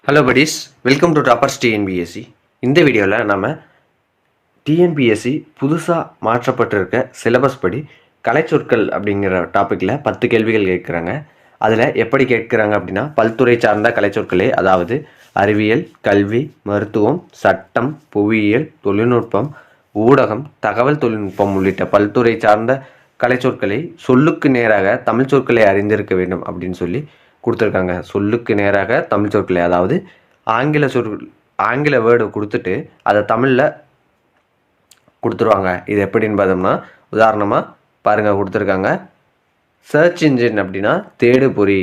Hello buddies, welcome to toppers TNPSC. இந்த வீடியோவில் நம்ம டிஎன்பிஎஸ்சி புதுசாக மாற்றப்பட்டிருக்க சிலபஸ் படி கலைச்சொற்கள் அப்படிங்கிற டாப்பிக்கில் 10 கேள்விகள் கேட்குறாங்க. அதில் எப்படி கேட்குறாங்க அப்படின்னா, பல்துறை சார்ந்த கலைச்சொற்களே, அதாவது அறிவியல், கல்வி, மருத்துவம், சட்டம், புவியியல், தொழில்நுட்பம், ஊடகம், தகவல் தொழில்நுட்பம் உள்ளிட்ட பல்துறை சார்ந்த கலைச்சொற்களை சொல்லுக்கு நேராக தமிழ் சொற்களை அறிந்திருக்க வேண்டும் அப்படின்னு சொல்லி கொடுத்துருக்காங்க. சொல்லுக்கு நேராக தமிழ் சொற்களை, அதாவது ஆங்கில வேர்டு கொடுத்துட்டு அதை தமிழில் கொடுத்துருவாங்க. இது எப்படின்னு பார்த்தோம்னா, உதாரணமாக பாருங்கள் கொடுத்துருக்காங்க. சர்ச் இன்ஜின் அப்படின்னா தேடு பொறி,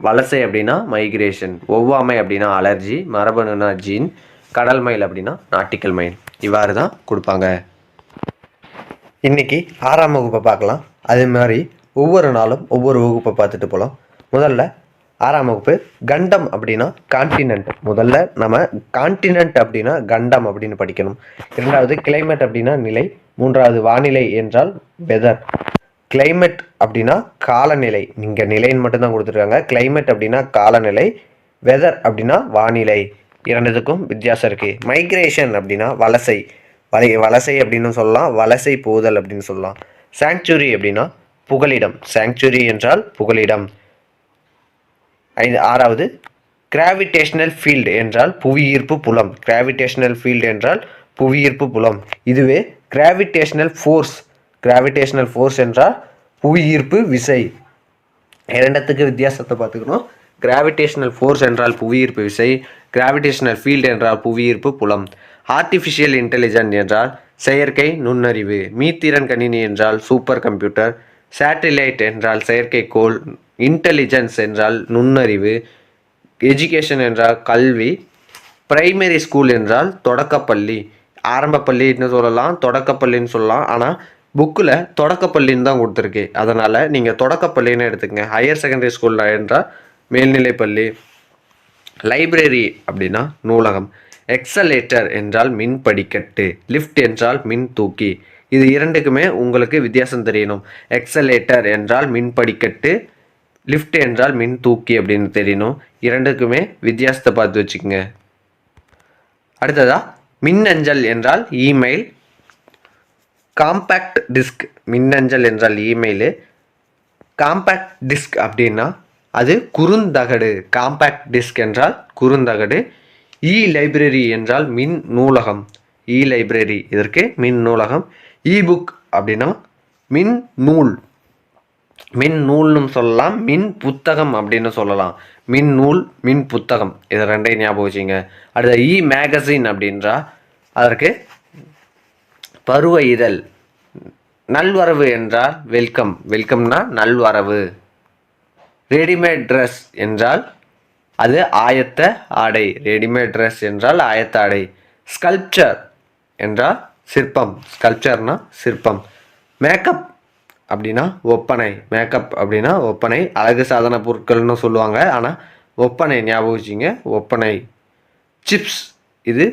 வலசை அப்படின்னா மைக்ரேஷன், ஒவ்வாமை அப்படின்னா அலர்ஜி, மரபணுனா ஜீன், கடல் மயில் அப்படின்னா நாட்டிக்கல் மயில். இவ்வாறு தான் கொடுப்பாங்க. இன்றைக்கி 6ஆம் வகுப்பை பார்க்கலாம். அதே மாதிரி ஒவ்வொரு நாளும் ஒவ்வொரு வகுப்பை பார்த்துட்டு போகலாம். முதல்ல 6ஆம் வகுப்பு கண்டம் அப்படின்னா கான்டினென்ட். முதல்ல நம்ம கான்டினென்ட் அப்படின்னா கண்டம் அப்படின்னு படிக்கணும். இரண்டாவது கிளைமேட் அப்படின்னா நிலை. மூன்றாவது வானிலை என்றால் வெதர். கிளைமேட் அப்படின்னா காலநிலை. இங்கே நிலைன்னு மட்டும்தான் கொடுத்துருக்காங்க. கிளைமேட் அப்படின்னா காலநிலை, வெதர் அப்படின்னா வானிலை. இரண்டுத்துக்கும் வித்தியாசம் இருக்குது. மைக்ரேஷன் அப்படின்னா வலசை. வலசை அப்படின்னு சொல்லலாம், வலசை போதல் அப்படின்னு சொல்லலாம். சாங்சுரி அப்படின்னா புகலிடம். சாங்சுரி என்றால் புகலிடம். 6வது கிராவிடேஷனல் ஃபீல்டு என்றால் புவியீர்ப்பு புலம். கிராவிடேஷனல் ஃபீல்டு என்றால் புவியீர்ப்பு புலம். இதுவே கிராவிடேஷனல் ஃபோர்ஸ். கிராவிடேஷனல் ஃபோர்ஸ் என்றால் புவியீர்ப்பு விசை. இரண்டத்துக்கு வித்தியாசத்தை பார்த்துக்கணும். கிராவிடேஷனல் ஃபோர்ஸ் என்றால் புவியீர்ப்பு விசை, கிராவிடேஷனல் ஃபீல்டு என்றால் புவியீர்ப்பு புலம். ஆர்டிஃபிஷியல் இன்டெலிஜென்ஸ் என்றால் செயற்கை நுண்ணறிவு. மீத்திறன் கணினி என்றால் சூப்பர் கம்ப்யூட்டர். சேட்டிலைட் என்றால் செயற்கைக்கோள். இன்டெலிஜென்ஸ் என்றால் நுண்ணறிவு. எஜுகேஷன் என்றால் கல்வி. பிரைமரி ஸ்கூல் என்றால் தொடக்கப்பள்ளி. ஆரம்பப்பள்ளின்னு சொல்லலாம், தொடக்கப்பள்ளின்னு சொல்லலாம். ஆனால் புக்கில் தொடக்கப்பள்ளின்னு தான் கொடுத்துருக்கு. அதனால் நீங்கள் தொடக்கப்பள்ளின்னு எடுத்துக்கங்க. ஹையர் செகண்டரி ஸ்கூலில் என்றால் மேல்நிலைப்பள்ளி. லைப்ரரி அப்படின்னா நூலகம். எக்ஸலேட்டர் என்றால் மின் படிக்கட்டு. லிஃப்ட் என்றால் மின் தூக்கி. இது இரண்டுக்குமே உங்களுக்கு வித்தியாசம் தெரியணும். எக்ஸலேட்டர் என்றால் மின் படிக்கட்டு, லிஃப்ட் என்றால் மின் தூக்கி அப்படின்னு தெரியணும். இரண்டுக்குமே வித்தியாசத்தை பார்த்து வச்சுக்கோங்க. அடுத்ததா மின்னஞ்சல் என்றால் இமெயில். Compact disk. மின்னஞ்சல் என்றால் இமெயிலு. காம்பேக்ட் டிஸ்க் அப்படின்னா அது குறுந்தகடு. காம்பேக்ட் டிஸ்க் என்றால் குறுந்தகடு. இ லைப்ரரி என்றால் மின் நூலகம். இ லைப்ரரி இதற்கு மின் நூலகம். இபுக் அப்படின்னா மின் நூல். மின் நூல்னு சொல்லலாம், மின் புத்தகம் அப்படின்னு சொல்லலாம். மின் நூல், மின் புத்தகம், இதை ரெண்டையும் ஞாபகம் வச்சுங்க. அடுத்த இ மேகசின் அப்படின்றா அதற்கு பருவ இதழ். நல்வரவு என்றால் வெல்கம். வெல்கம்னா நல்வரவு. ரெடிமேட் ட்ரெஸ் என்றால் அது ஆயத்த ஆடை. ரெடிமேட் ட்ரெஸ் என்றால் ஆயத்த ஆடை. ஸ்கல்ப்சர் என்றால் சிற்பம். ஸ்கல்ப்சர்னா சிற்பம். மேக்கப் அப்படின்னா ஒப்பனை. மேக்கப் அப்படின்னா ஒப்பனை. அழகு சாதன பொருட்கள்னு சொல்லுவாங்க, ஆனால் ஒப்பனை ஞாபகம் வச்சுங்க, ஒப்பனை. சிப்ஸ் இது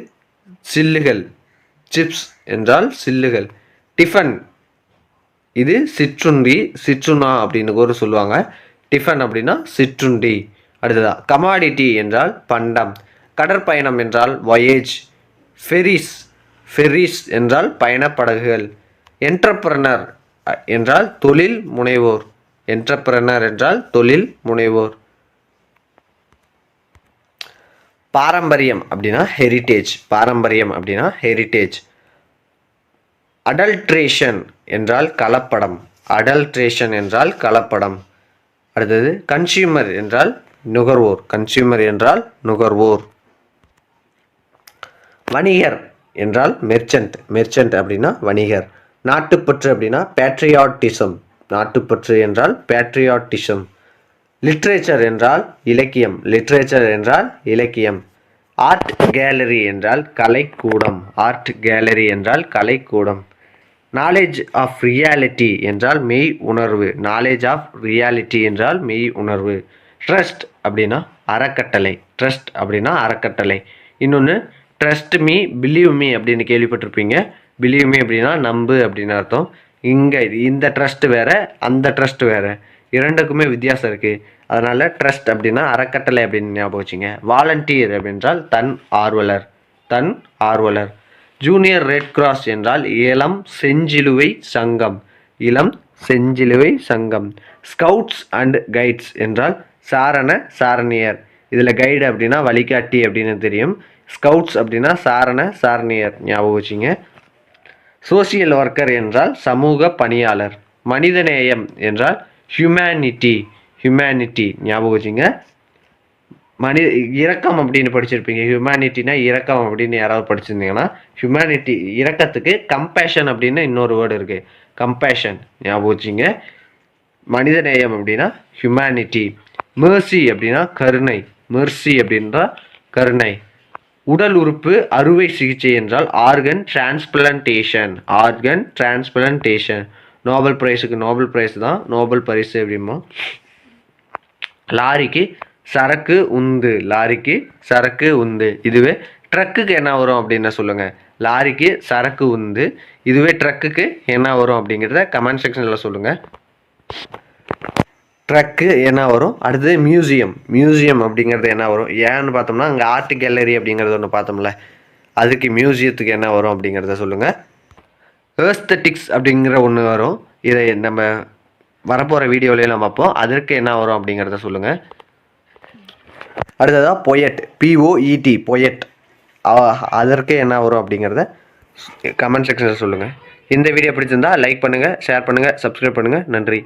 சில்லுகள். சிப்ஸ் என்றால் சில்லுகள். டிஃபன் இது சிற்றுண்டி. சிற்றுணா அப்படின்னு கூட சொல்லுவாங்க. டிஃபன் அப்படின்னா சிற்றுண்டி. அடுத்ததா கமாடிட்டி என்றால் பண்டம். கடற்பயணம் என்றால் வொயேஜ். ஃபெரிஸ். ஃபெரிஸ் என்றால் பயணப்படகுகள். என்டர்பிரனர் என்றால் தொழில் முனைவோர். என்டர்பிரனர் என்றால் தொழில் முனைவோர். பாரம்பரியம் அப்படின்னா ஹெரிட்டேஜ். பாரம்பரியம் அப்படின்னா ஹெரிட்டேஜ். அடல்ட்ரேஷன் என்றால் கலப்படம். அடல்ட்ரேஷன் என்றால் கலப்படம். அடுத்தது கன்சியூமர் என்றால் நுகர்வோர். கன்சியூமர் என்றால் நுகர்வோர். வணிகர் என்றால் மெர்ச்சன்ட். மெர்ச்சன்ட் அப்படின்னா வணிகர். நாட்டுப்பற்று அப்படின்னா பேட்ரியாட்டிசம். நாட்டுப்பற்று என்றால் பேட்ரியாட்டிசம். லிட்ரேச்சர் என்றால் இலக்கியம். லிட்ரேச்சர் என்றால் இலக்கியம். ஆர்ட் கேலரி என்றால் கலைக்கூடம். ஆர்ட் கேலரி என்றால் கலைக்கூடம். நாலேஜ் ஆஃப் ரியாலிட்டி என்றால் மெய் உணர்வு. நாலேஜ் ஆஃப் ரியாலிட்டி என்றால் மெய் உணர்வு. ட்ரஸ்ட் அப்படின்னா அறக்கட்டளை. ட்ரஸ்ட் அப்படின்னா அறக்கட்டளை. இன்னொன்று ட்ரஸ்ட் மீ, பிலீவ் மீ அப்படின்னு கேள்விப்பட்டிருப்பீங்க. பிலீவ் மீ அப்படின்னா நம்பு அப்படின்னு அர்த்தம். இங்கே இந்த ட்ரஸ்ட் வேறு, அந்த ட்ரஸ்ட் வேறு. இரண்டுக்குமே வித்தியாசம் இருக்குது. அதனால் ட்ரஸ்ட் அப்படின்னா அறக்கட்டளை அப்படின்னு ஞாபகம் வச்சுங்க. வாலண்டியர் அப்படின்றால் தன் ஆர்வலர். ஜூனியர் ரெட் கிராஸ் என்றால் இளம் செஞ்சிலுவை சங்கம். ஸ்கவுட்ஸ் அண்ட் கைட்ஸ் என்றால் சாரணியர். இதில் கைடு அப்படின்னா வழிகாட்டி அப்படின்னு தெரியும். ஸ்கவுட்ஸ் அப்படின்னா சாரணியர் ஞாபகம் வச்சுங்க. சோசியல் ஒர்க்கர் என்றால் சமூக பணியாளர். மனிதநேயம் என்றால் ஹியூமனிட்டி ஞாபகம் வச்சுங்க. இரக்கம் அப்படின்னு படிச்சிருப்பீங்க. ஹியூமனிட்டினா இரக்கம் அப்படின்னு யாராவது படிச்சிருந்தீங்கன்னா, ஹியூமனிட்டி இரக்கத்துக்கு கம்பேஷன் அப்படின்னு இன்னொரு வேர்டு இருக்குது. கம்பேஷன் ஞாபகம் வச்சுங்க. மனிதநேயம் அப்படின்னா ஹியூமனிட்டி. மெர்சி அப்படின்னா கருணை. உடல் உறுப்பு அறுவை சிகிச்சை என்றால் ஆர்கன் டிரான்ஸ்பிளான்டேஷன். நோபல் பிரைஸ் தான் நோபல் பரிசு அப்படிமோ. லாரிக்கு சரக்கு உந்து. இதுவே ட்ரக்குக்கு என்ன வரும் அப்படின்னு சொல்லுங்க. லாரிக்கு சரக்கு உந்து, இதுவே ட்ரக்குக்கு என்ன வரும் அப்படிங்கிறத கமெண்ட் செக்ஷனில் சொல்லுங்க. ட்ரக்கு என்ன வரும்? அடுத்தது மியூசியம் அப்படிங்கிறது என்ன வரும்? ஏன்னு பார்த்தோம்னா அங்கே ஆர்ட் கேலரி அப்படிங்கிறது ஒன்று பார்த்தோம்ல, அதுக்கு மியூசியத்துக்கு என்ன வரும் அப்படிங்கிறத சொல்லுங்கள். ஏஸ்தட்டிக்ஸ் அப்படிங்கிற ஒன்று வரும். இதை நம்ம வரப்போகிற வீடியோலேயே நம்ம பார்ப்போம். அதற்கு என்ன வரும் அப்படிங்கிறத சொல்லுங்கள். அடுத்ததாக பொயட், அதற்கு என்ன வரும் அப்படிங்கிறத கமெண்ட் செக்ஷனில் சொல்லுங்கள். இந்த வீடியோ பிடிச்சிருந்தா லைக் பண்ணுங்கள், ஷேர் பண்ணுங்கள், சப்ஸ்கிரைப் பண்ணுங்கள். நன்றி.